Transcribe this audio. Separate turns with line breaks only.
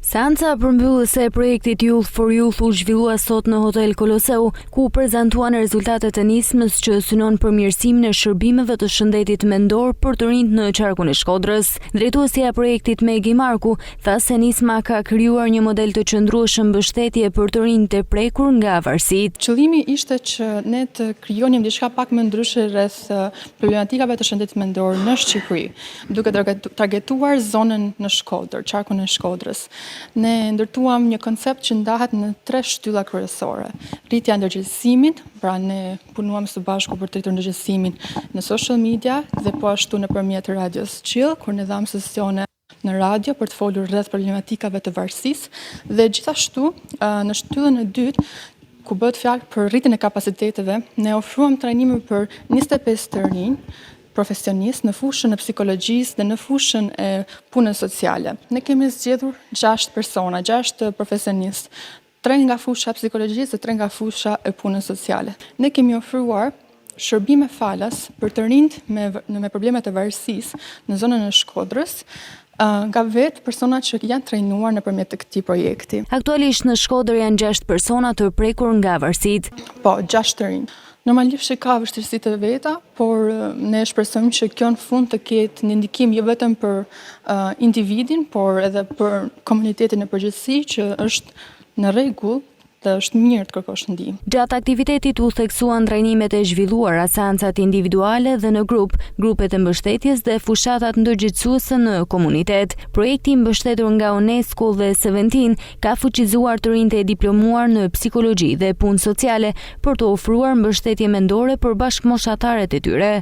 Seanca përmbyllëse e projektit Youth for Youth u zhvillua sot në Hotel Koloseu, ku prezantuan rezultatet e nismës që synon përmirësimin e shërbimeve të shëndetit mendor për të rinjt në qarkun e Shkodrës. Drejtuesja e projektit Megi Marku tha se nisma ka krijuar një model të qëndrueshëm mbështetje për të rinjt e prekur nga varësitë.
Qëllimi ishte që ne të krijonim diçka pak më ndryshe rreth problematikave të shëndetit mendor në Shqipëri, duke targetuar zonën në Shkodër, qarkun e Shkodrës. Ne ndërtuam një koncept që ndahet në 3 shtylla kryesore. Rritja e ndërgjegjësimit, pra ne punuam së bashku për të rritur ndërgjegjësimin në social media dhe po ashtu nëpërmjet radios Qiell, kur ne dham sesione në radio për të folur rreth problematikave të varësisë dhe gjithashtu në shtyllën e dytë ku bëhet fjalë për rritjen e kapaciteteve, ne ofruam trajnime për 25 të rinj profesionist në fushën e psikologjisë dhe në fushën e punës sociale. Ne kemi zgjedhur 6 persona, 6 profesionistë, 3 nga fusha e psikologjisë dhe 3 nga fusha e punës sociale. Ne kemi ofruar shërbime falas për të rinjt me probleme të varësisë në zonën e Shkodrës, nga vetë persona që janë trajnuar nëpërmjet këtij projekti.
Aktualisht në Shkodër janë 6 persona të prekur nga varësitë.
Po, 6 të rinj. Normalisht ka vështirësitë e veta, por ne shpresojmë që kjo në fund të ketë një ndikim jo vetëm për individin, por edhe për komunitetin e përgjithësi që është në rregull dhe është mirë të kërkosh ndihmë.
Gjatë aktivitetit u theksuan trajnimet e zhvilluara, seancat individuale dhe në grup, grupet e mbështetjes dhe fushatat ndërgjegjësuese në komunitet. Projekti i mbështetur nga UNESCO dhe Seventeen ka fuqizuar të rinjt e diplomuar në psikologji dhe punë sociale për të ofruar mbështetje mendore për bashkëmoshatarët e tyre.